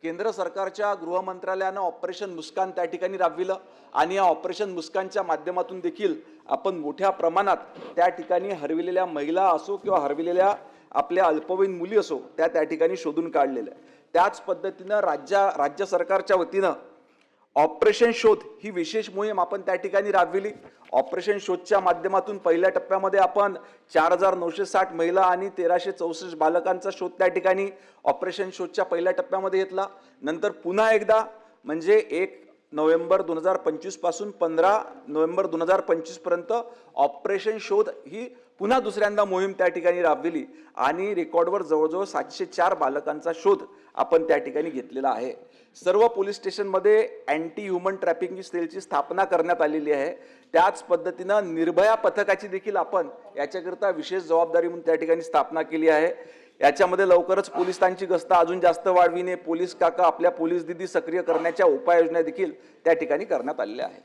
केंद्र सरकारच्या गृह मंत्रालयानं ऑपरेशन मुस्कान त्या ठिकाणी राबविलं आणि या ऑपरेशन मुस्कानच्या माध्यमातून देखील आपण मोठ्या प्रमाणात त्या ठिकाणी हरविलेल्या महिला असो किंवा हरविलेल्या आपल्या अल्पवयीन मुली असो त्या ठिकाणी शोधून काढलेल्या. त्याच पद्धतीनं राज्य सरकारच्या वतीनं ऑपरेशन शोध ही विशेष मोहीम आपण त्या ठिकाणी राबविली. ऑपरेशन शोधच्या माध्यमातून पहिल्या टप्प्यामध्ये आपण 4960 महिला आणि 1364 बालकांचा शोध त्या ठिकाणी ऑपरेशन शोधच्या पहिल्या टप्प्यामध्ये घेतला. नंतर पुन्हा एकदा म्हणजे 1 नोव्हेंबर 2025 पासून 15 नोव्हेंबर 2025 पर्यंत ऑपरेशन शोध ही पुन्हा दुसऱ्यांदा मोहीम त्या ठिकाणी राबविली आणि रेकॉर्डवर जवळजवळ 704 बालकांचा शोध आपण त्या ठिकाणी घेतलेला आहे. सर्व पोलीस स्टेशनमध्ये अँटी ह्युमन ट्रॅफिकिंग सेलची स्थापना करण्यात आलेली आहे. त्याच पद्धतीनं निर्भया पथकाची देखील आपण याच्याकरता विशेष जबाबदारी म्हणून त्या ठिकाणी स्थापना केली आहे. याच्यामध्ये लवकरच पोलिसांची गस्त अजून जास्त वाढविणे, पोलीस काका आपल्या पोलीस दिदी सक्रिय करण्याच्या उपाययोजना देखील त्या ठिकाणी करण्यात आलेल्या आहेत.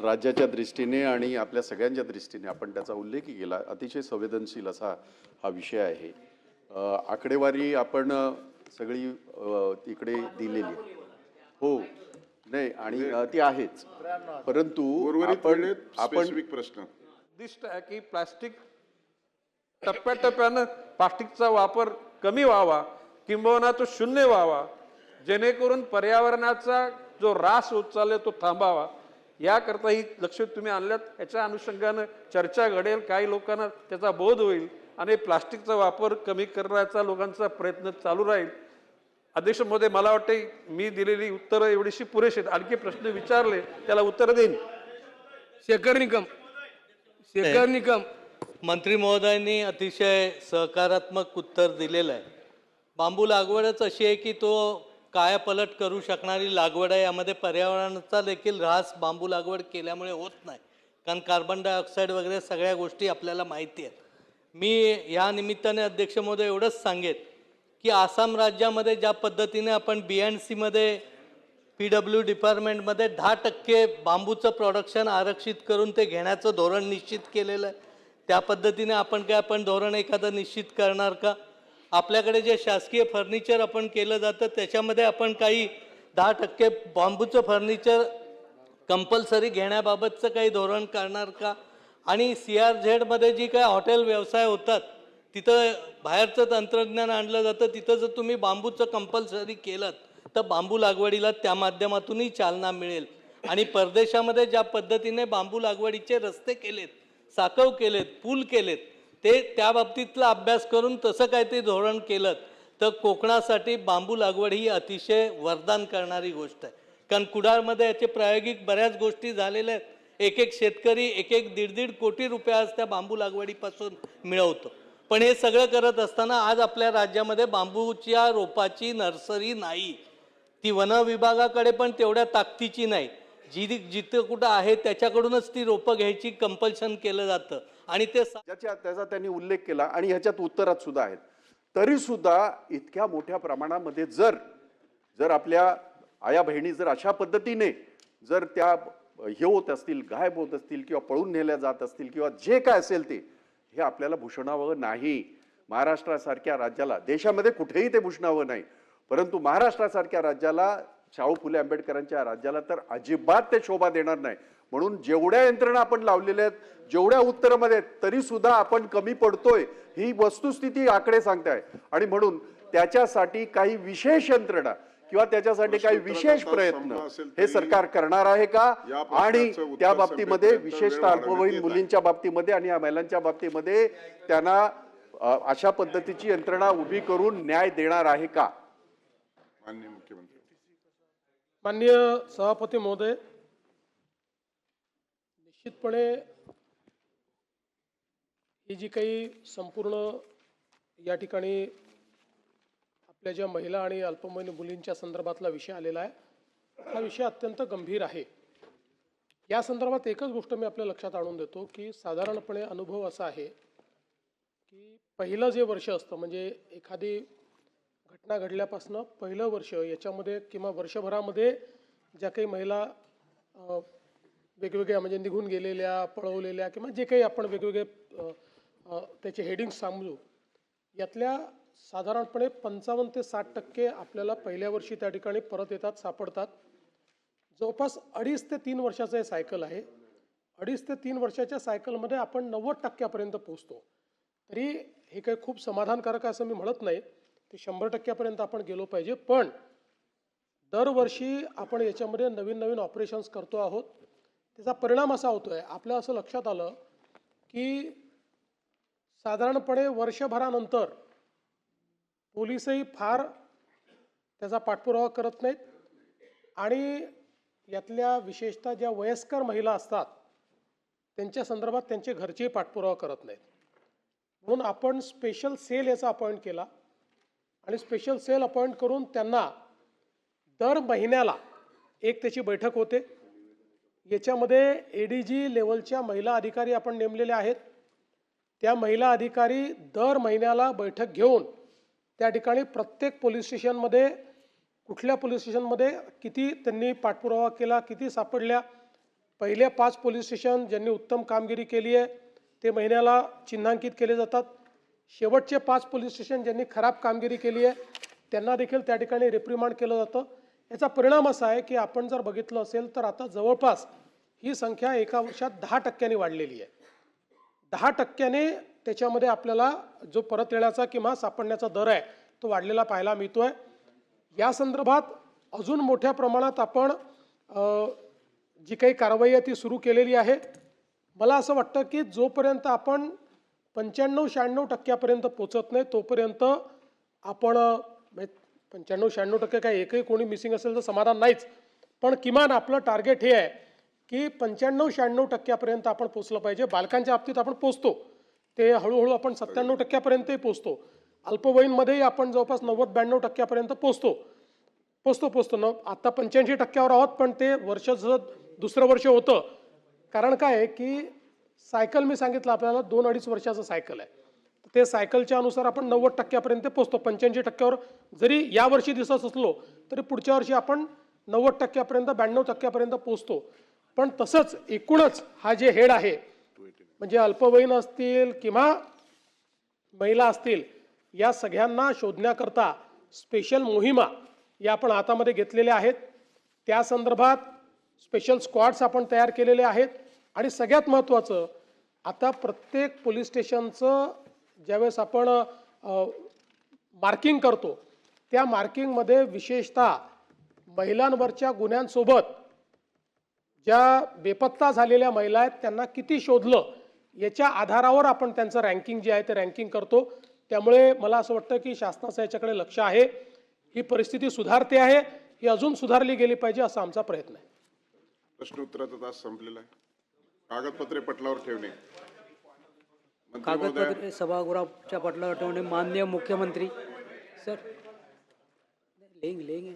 राज्याच्या दृष्टीने आणि आपल्या सगळ्यांच्या दृष्टीने आपण त्याचा उल्लेखही केला. अतिशय संवेदनशील असा हा विषय आहे. आकडेवारी आपण सगळी तिकडे दिलेली आहे. हो नाही आणि ती आहेच, परंतु आपण प्रश्न दिष्ट आहे की प्लास्टिक टप्प्याटप्प्यानं प्लास्टिकचा वापर कमी व्हावा किंबहुना तो शून्य व्हावा, जेणेकरून पर्यावरणाचा जो ऱ्हास होत चालला तो थांबावा. याकरता ही लक्ष तुम्ही आणल्यात. याच्या अनुषंगानं चर्चा घडेल, काही लोकांना त्याचा बोध होईल आणि प्लास्टिकचा वापर कमी करण्याचा लोकांचा प्रयत्न चालू राहील. अध्यक्ष महोदय, मला वाटते मी दिलेली उत्तरं एवढीशी पुरेशी आहेत. आणखी प्रश्न विचारले त्याला उत्तर देईन. शेखर निकम मंत्री महोदयांनी अतिशय सकारात्मक उत्तर दिलेलं आहे. बांबू लागवडच अशी आहे की तो कायापलट करू शकणारी लागवड आहे. यामध्ये पर्यावरणाचा देखील ऱ्हास बांबू लागवड केल्यामुळे होत नाही, कारण कार्बन डायऑक्साईड वगैरे सगळ्या गोष्टी आपल्याला माहिती आहेत. मी या निमित्ताने अध्यक्ष महोदय एवढंच सांगेन की आसाम राज्यामध्ये ज्या पद्धतीने आपण BNCमध्ये PW डिपार्टमेंटमध्ये 10% बांबूचं प्रोडक्शन आरक्षित करून ते घेण्याचं धोरण निश्चित केलेलं आहे, त्या पद्धतीने आपण धोरण एखादं निश्चित करणार का? आपल्याकडे जे शासकीय फर्निचर आपण केलं जातं त्याच्यामध्ये आपण काही 10% बांबूचं फर्निचर कंपल्सरी घेण्याबाबतचं काही धोरण करणार का? आणि CRZमध्ये जी काय हॉटेल व्यवसाय होतात तिथं बाहेरचं तंत्रज्ञान आणलं जातं, तिथं जर तुम्ही बांबूचं कंपल्सरी केलं तर बांबू लागवडीला त्या माध्यमातूनही चालना मिळेल. आणि परदेशामध्ये ज्या पद्धतीने बांबू लागवडीचे रस्ते केलेत, साकव केलेत, पूल केलेत, ते त्या बाबतीतला अभ्यास करून तसं काय ते धोरण केलं तर कोकणासाठी बांबू लागवड ही अतिशय वरदान करणारी गोष्ट आहे. कारण कुडाळमध्ये याचे प्रायोगिक बऱ्याच गोष्टी झालेल्या आहेत. एक शेतकरी 1-1.5 कोटी रुपये आज त्या बांबू लागवडीपासून मिळवतो. पण हे सगळं करत असताना आज आपल्या राज्यामध्ये बांबूच्या रोपाची नर्सरी नाही. ती वन विभागाकडे पण तेवढ्या ताकदीची नाही. जिथं कुठं आहे त्याच्याकडूनच ती रोपं घ्यायची कंपल्शन केलं जातं आणि त्याचा त्यांनी उल्लेख केला आणि ह्याच्यात उत्तरात सुद्धा आहेत. तरी सुद्धा इतक्या मोठ्या प्रमाणामध्ये जर आपल्या आया बहिणी जर अशा पद्धतीने जर त्या हे होत असतील, गायब होत असतील किंवा पळून नेल्या जात असतील किंवा जे काय असेल ते, हे आपल्याला भूषणावं नाही. महाराष्ट्रासारख्या राज्याला, देशामध्ये कुठेही ते भूषणावं नाही, परंतु महाराष्ट्रासारख्या राज्याला, शाहू फुले आंबेडकरांच्या राज्याला तर अजिबात ते शोभा देणार नाही. म्हणून जेवढ्या यंत्रणा आपण लावलेल्या आहेत, जेवढ्या उत्तरामध्ये, तरी सुद्धा आपण कमी पडतोय ही वस्तुस्थिती आकडे सांगताय. आणि म्हणून त्याच्यासाठी काही विशेष यंत्रणा किंवा त्याच्यासाठी काही विशेष प्रयत्न हे सरकार करणार आहे का? आणि त्या बाबतीमध्ये विशेषतः अल्पवयीन मुलींच्या बाबतीमध्ये आणि या महिलांच्या बाबतीमध्ये त्यांना अशा पद्धतीची यंत्रणा उभी करून न्याय देणार आहे का? माननीय मुख्यमंत्री. माननीय सभापती महोदय, निश्चितपणे ही जी काही संपूर्ण या ठिकाणी आपल्या ज्या महिला आणि अल्पवयीन मुलींच्या संदर्भातला विषय आलेला आहे, हा विषय अत्यंत गंभीर आहे. या संदर्भात एकच गोष्ट मी आपल्या लक्षात आणून देतो की साधारणपणे अनुभव असा आहे की पहिलं जे वर्ष असतं, म्हणजे एखादी घटना घडल्यापासून पहिलं वर्ष, याच्यामध्ये किंवा वर्षभरामध्ये ज्या काही महिला वेगवेगळ्या म्हणजे निघून गेलेल्या, पळवलेल्या किंवा जे काही आपण वेगवेगळे त्याचे हेडिंग्स सांगू, यातल्या साधारणपणे 55 ते 60% आपल्याला पहिल्या वर्षी त्या ठिकाणी परत येतात, सापडतात. जवळपास 2.5 ते 3 वर्षाचं हे सायकल आहे. 2.5 ते 3 वर्षाच्या सायकलमध्ये आपण 90% पोहोचतो. तरी हे काही खूप समाधानकारक असं मी म्हणत नाही, ते 100% आपण गेलो पाहिजे. पण दरवर्षी आपण याच्यामध्ये नवीन नवीन ऑपरेशन्स करतो आहोत. त्याचा परिणाम असा होतो आहे, आपल्या असं लक्षात आलं की साधारणपणे वर्षभरानंतर पोलिसही फार त्याचा पाठपुरावा करत नाहीत आणि यातल्या विशेषतः ज्या वयस्कर महिला असतात त्यांच्या संदर्भात त्यांचे घरचेही पाठपुरावा करत नाहीत. म्हणून आपण स्पेशल सेल याचा अपॉइंट केला आणि स्पेशल सेल अपॉइंट करून त्यांना दर महिन्याला एक त्याची बैठक होते. याच्यामध्ये ADG लेवलच्या महिला अधिकारी आपण नेमलेल्या आहेत. त्या महिला अधिकारी दर महिन्याला बैठक घेऊन त्या ठिकाणी प्रत्येक पोलीस स्टेशनमध्ये कुठल्या पोलीस स्टेशनमध्ये किती त्यांनी पाठपुरावा केला, किती सापडल्या, पहिल्या 5 पोलीस स्टेशन ज्यांनी उत्तम कामगिरी केली आहे ते महिन्याला चिन्हांकित केले जातात. शेवटचे 5 पोलीस स्टेशन ज्यांनी खराब कामगिरी केली आहे त्यांना देखील त्या ठिकाणी रिप्रिमांड केलं जातं. याचा परिणाम असा आहे की आपण जर बघितलं असेल तर आता जवळपास ही संख्या एका वर्षात 10% वाढलेली आहे. 10% त्याच्यामध्ये आपल्याला जो परत येण्याचा किंवा सापडण्याचा दर आहे तो वाढलेला पाहायला मिळतो आहे. या संदर्भात अजून मोठ्या प्रमाणात आपण जी काही कारवाई आहे ती सुरू केलेली आहे. मला असं वाटतं की जोपर्यंत आपण 95-96% पोचत नाही तोपर्यंत आपण 95-96% काय एकही कोणी मिसिंग असेल तर समाधान नाहीच, पण किमान आपलं टार्गेट हे आहे की 95-96% आपण पोचलं पाहिजे. बालकांच्या बाबतीत आपण पोचतो, ते हळूहळू आपण 97%पर्यंतही पोचतो. अल्पवयीनमध्येही आपण जवळपास 90-92% पोचतो. आता 85% आहोत, पण ते वर्ष दुसरं वर्ष होतं. कारण काय आहे की सायकल मी सांगितलं आपल्याला 2-2.5 वर्षाचं सायकल आहे. ते सायकलच्या अनुसार आपण 90% पोचतो. 85% जरी या वर्षी दिसत असलो तरी पुढच्या वर्षी आपण 90% 92% पोचतो. पण तसंच एकूणच हा जे हेड आहे म्हणजे अल्पवयीन असतील किंवा महिला असतील या सगळ्यांना शोधण्याकरता स्पेशल मोहिमा या आपण हातामध्ये घेतलेल्या आहेत. त्या संदर्भात स्पेशल स्क्वॉड्स आपण तयार केलेले आहेत. आणि सगळ्यात महत्त्वाचं, आता प्रत्येक पोलीस स्टेशनचं ज्यावेळेस आपण मार्किंग करतो त्या मार्किंगमध्ये विशेषतः महिलांवरच्या गुन्ह्यांसोबत ज्या बेपत्ता झालेल्या महिला आहेत त्यांना किती शोधलं याच्या आधारावर आपण त्यांचं रँकिंग जे आहे ते रँकिंग करतो. त्यामुळे मला असं वाटतं की शासनाचं याच्याकडे लक्ष आहे. ही परिस्थिती सुधारते आहे, ही अजून सुधारली गेली पाहिजे असा आमचा प्रयत्न आहे. प्रश्नोत्तराचा तास संपलेला आहे. कागदपत्रे पटलावर ठेवणे. मंत्री कागदपत्रे महोदय, सभागृहाच्या पटलावर ठेवणे. माननीय मुख्यमंत्री सर लेंगे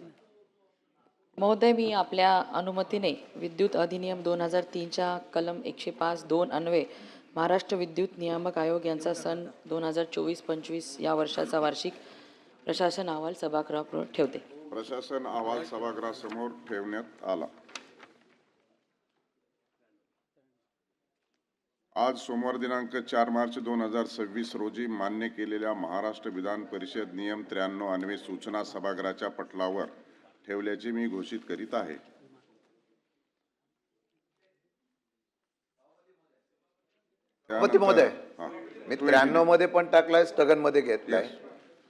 महोदय, मी आपल्या अनुमतीने विद्युत अधिनियम 2003च्या कलम 105(2) अन्वये महाराष्ट्र विद्युत नियामक आयोग यांचा सन 2024-25 या वर्षाचा वार्षिक प्रशासन अहवाल सभागृहापुढे ठेवते. प्रशासन अहवाल सभागृहासमोर ठेवण्यात आला. आज सोमवार दिनांक 4 मार्च 2026 रोजी मान्य केलेल्या महाराष्ट्र विधान परिषद नियम 93 अन्वये सूचना सभागृहाच्या पटलावर ठेवल्याचे मी घोषित करीत आहे. महोदय, हां. मी 93 मध्ये पण टाकलाय, स्थगन मध्ये घेतलाय.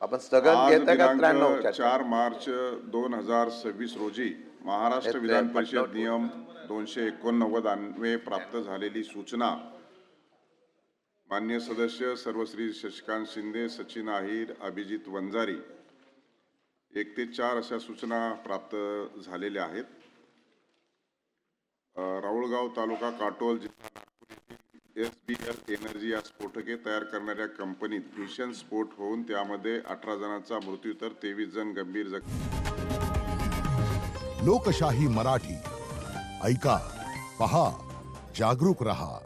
आपण स्थगन आज घेताय का दिनांक 93? 4 मार्च 2026 रोजी महाराष्ट्र विधान परिषद नियम 289 अन्वये प्राप्त झालेली सूचना मान्य सदस्य सर्वश्री शशिकांत शिंदे, सचिन अहिर, अभिजित वंजारी 1 ते 4 अशा सूचना प्राप्त झालेल्या आहेत. राऊळगाव तालुका काटोल जिल्हा नागपूर येथील SBL एनर्जी या स्फोटके तयार करणाऱ्या कंपनीत भीषण स्फोट होऊन त्यामध्ये 18 जणांचा मृत्यू तर 23 जण गंभीर जखमी. लोकशाही मराठी ऐका, पहा, जागरूक रहा.